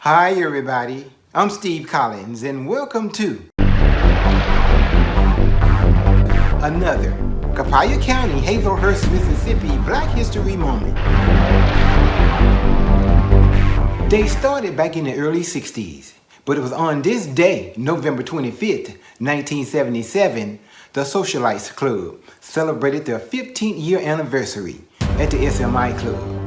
Hi everybody, I'm Steve Collins and welcome to another Copiah County, Hazelhurst, Mississippi Black History Moment. They started back in the early 60s, but it was on this day, November 25th, 1977, the Socialites Club celebrated their 15th year anniversary at the SMI Club.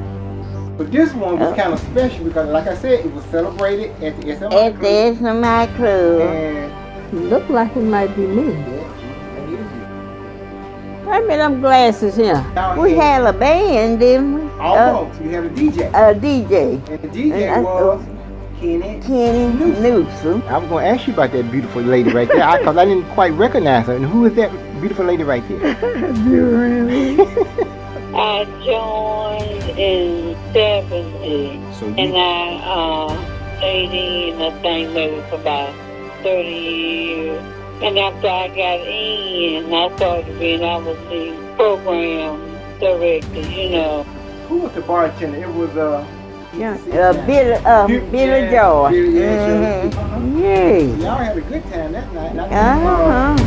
But this one was kind of special because, like I said, it was celebrated at the SMI Club. At the SMI Club. And look like it might be me. I mean, them glasses here. We had a band, didn't we? Almost. We had a DJ. A DJ. And the DJ was Kenny Newsom. I was going to ask you about that beautiful lady right there because I didn't quite recognize her. And who is that beautiful lady right there? I joined in 70, and I stayed in, I think, maybe for about 30 years. And after I got in, I started being, I was the program director, you know. Who was the bartender? It was, Billy George. Yeah. Y'all had a good time that night.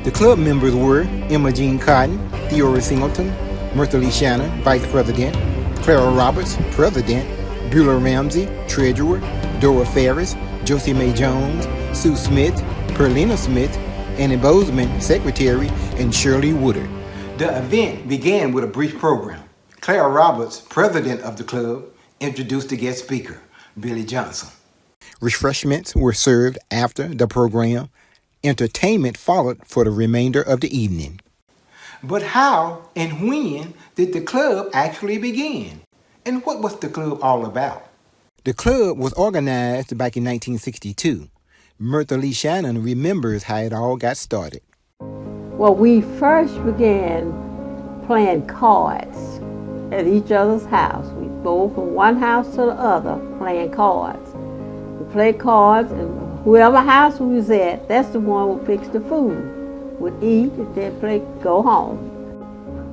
The club members were Emma Jean Cotton, Theora Singleton, Myrtha Lee Shannon, Vice President, Clara Roberts, President, Beulah Ramsey, Treasurer, Dora Ferris, Josie Mae Jones, Sue Smith, Perlina Smith, Annie Bozeman, Secretary, and Shirley Woodard. The event began with a brief program. Clara Roberts, President of the club, introduced the guest speaker, Billy Johnson. Refreshments were served after the program. Entertainment followed for the remainder of the evening. But how and when did the club actually begin? And what was the club all about? The club was organized back in 1962. Myrtha Lee Shannon remembers how it all got started. Well, we first began playing cards at each other's house. We go from one house to the other playing cards. We played cards, and whoever house we was at, that's the one who fixed the food. We'd eat and then go home.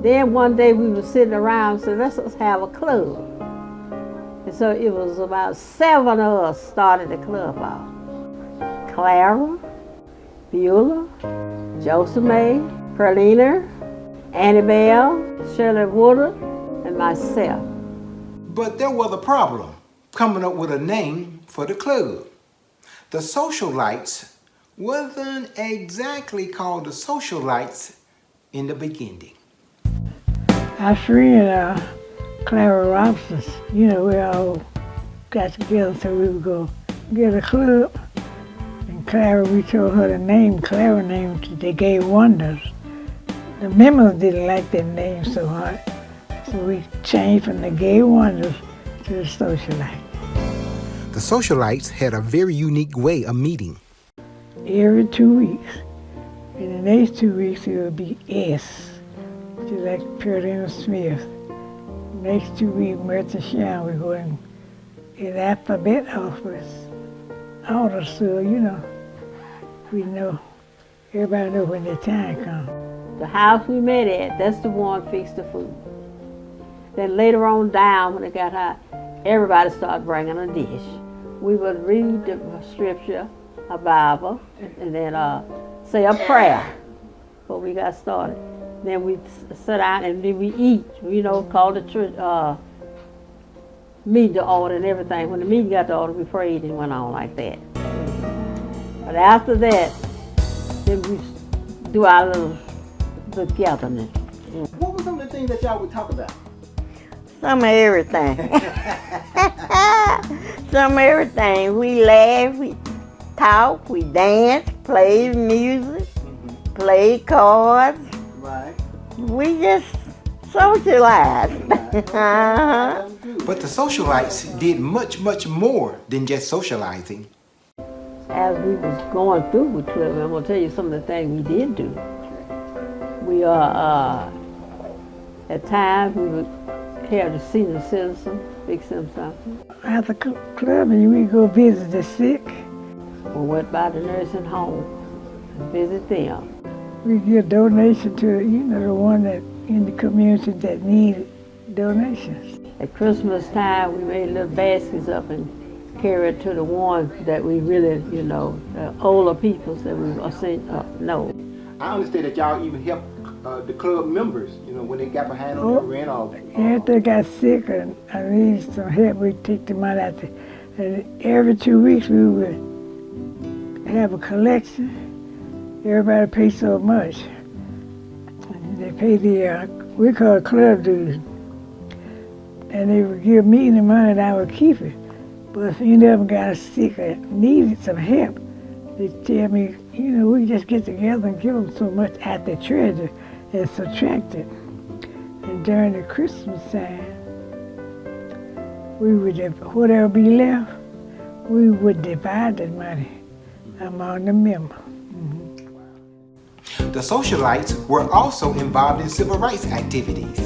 Then one day we were sitting around and said, let's have a club. And so it was about 7 of us started the club off. Clara, Beulah, Josie Mae, Perlina, Annabelle, Shirley Woodard, and myself. But there was a problem coming up with a name for the club. The Socialites wasn't exactly called the Socialites in the beginning. Our friend Clara Robinson, we all got together so we would go get a club. And Clara, we told her the name, Clara named the Gay Wonders. The members didn't like that name so hard, so we changed from the Gay Wonders to the Socialites. The Socialites had a very unique way of meeting. Every 2 weeks. In the next 2 weeks, it would be S, just like Perlina Smith. Next 2 weeks, Myrtha Shannon, we go in alphabet office. Order, so, we know, everybody know when the time comes. The house we met at, that's the one fixed the food. Then later on down, when it got hot, everybody started bringing a dish. We would read the scripture, a Bible, and then say a prayer before we got started. Then we'd sit down and then we eat, call the church, meeting to order and everything. When the meeting got to order, we prayed and went on like that. But after that, then we do our little gathering. What were some of the things that y'all would talk about? Some of everything. Some of everything. We laugh, we talk, we dance, play music, play cards. Right. We just socialize. But the Socialites did much, much more than just socializing. As we was going through with club, I'm going to tell you some of the things we did do. We at times we would have the senior citizen fix them something. After club, we go visit the sick. We went by the nursing home and visit them. We give donation to, the one that in the community that needed donations. At Christmas time, we made little baskets up and carried to the ones that we really, you know, the older peoples that we know. I understand that y'all even help the club members, you know, when they got behind on their rent or... If they got sick and I needed some help, we'd take the money out there. And every 2 weeks we would have a collection. Everybody pay so much. And they pay the, we call it club dues. And they would give me the money and I would keep it. But if any of them got sick or needed some help, they'd tell me, you know, we just get together and give them so much at the treasure and subtract it. And during the Christmas time, we would, whatever be left, we would divide the money among the members. The Socialites were also involved in civil rights activities.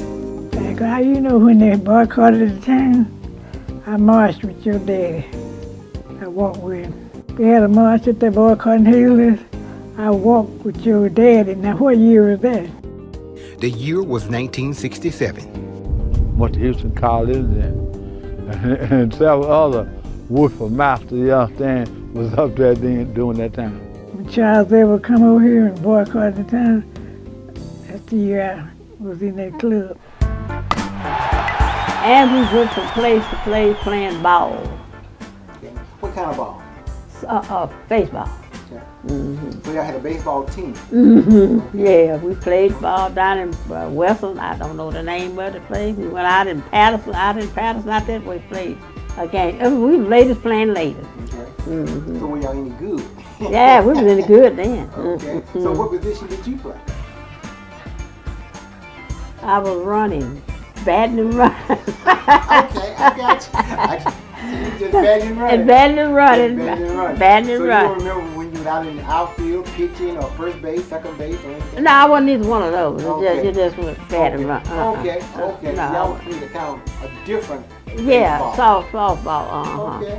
Like how you know when they boycotted the town, I marched with your daddy. I walked with him. We had a march at the boycotting Haley. I walked with your daddy. Now what year was that? The year was 1967. Went to Houston College and several other Woodford Masters, you understand, was up there then during that time. When Charles ever come over here and boycott the town, that's the year I was in that club. And we went from place to place playing ball. What kind of ball? Baseball. Okay. So y'all had a baseball team? Yeah, we played ball down in Western. I don't know the name of the place. We went out in Patterson, out that way, played a game. We were ladies playing ladies. Okay. So were y'all any good? Yeah, we was any good then. Okay. So what position did you play? I was running, batting and running. Okay, I got you. Just batting and running. And batting and running. Batting and So running. you don't remember when you were out in the outfield, pitching, or first base, second base, or anything? No, I wasn't either one of those. Okay. You just went batting and run. Okay. No, Y'all played a kind of a different yeah, baseball. softball. Okay.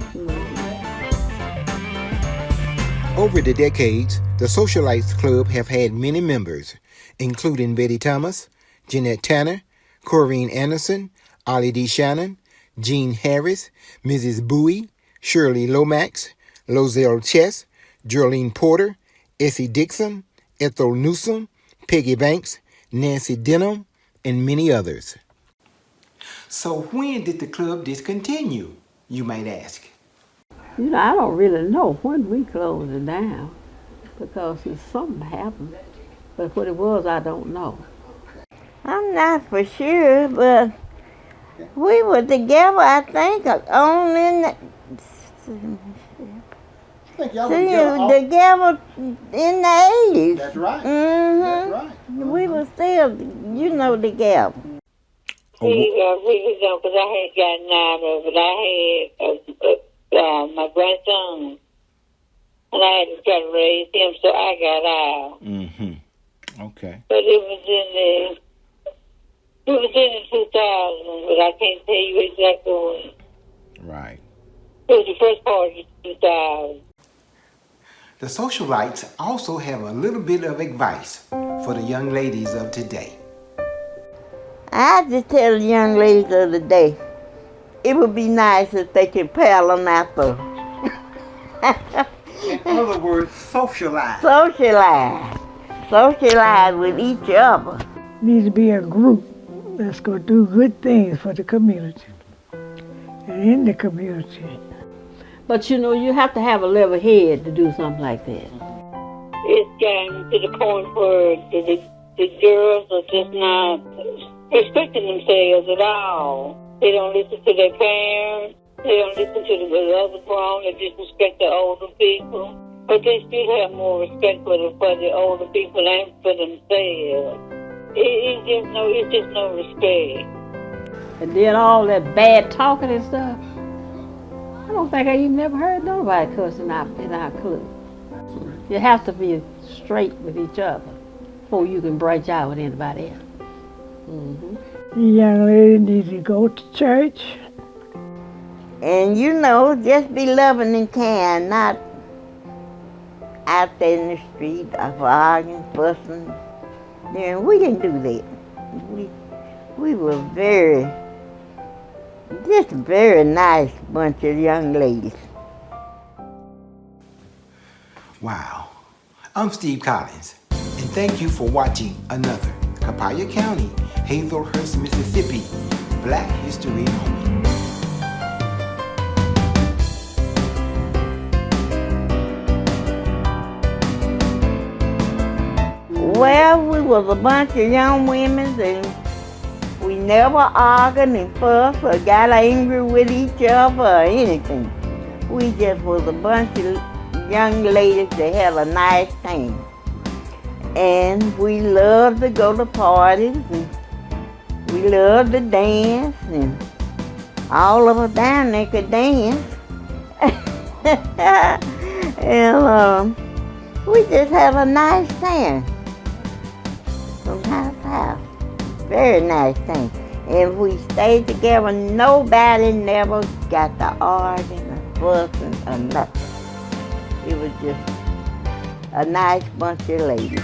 Over the decades, the Socialites Club have had many members, including Betty Thomas, Jeanette Tanner, Corrine Anderson, Ollie D. Shannon, Jean Harris, Mrs. Bowie, Shirley Lomax, Lozelle Chess, Geraldine Porter, Essie Dixon, Ethel Newsom, Peggy Banks, Nancy Denham, and many others. So when did the club discontinue, you might ask? You know, I don't really know when we closed it down because something happened. But what it was, I don't know. I'm not for sure, but we were together, I think, only in the... together in the 80s. That's right. That's right. We were still, you know, together. Really don't, because I had gotten out of it. I had my grandson, and I had to try to raise him, so I got out. Okay. But it was in the 2000, but I can't tell you exactly when. Right. It was the first part of 2000. The Socialites also have a little bit of advice for the young ladies of today. I just tell the young ladies of the day, it would be nice if they could paddle an apple. In other words, socialize. Socialize with each other. Needs to be a group that's going to do good things for the community and in the community. But you know, you have to have a level head to do something like that. It's gotten to the point where the girls are just not respecting themselves at all. They don't listen to their parents. They don't listen to the other grown. They disrespect the older people. But they still have more respect for the older people and for themselves. It's just no respect. And then all that bad talking and stuff. I don't think I even never heard nobody cuss in our club. You have to be straight with each other before you can branch out with anybody else. The young lady needs to go to church. And you know, just be loving and kind, not out there in the street arguing, fussing. Then we didn't do that. We were very Just a very nice bunch of young ladies. Wow. I'm Steve Collins, and thank you for watching another Copiah County, Hazelhurst, Mississippi Black History Moment. Well, we was a bunch of young women, and we never argued and fussed or got angry with each other or anything. We just was a bunch of young ladies that had a nice time. And we loved to go to parties, and we loved to dance, and all of us down there could dance. And we just had a nice time from house to house. Very nice time. And we stayed together. Nobody never got to arguing or fussing or nothing. It was just a nice bunch of ladies.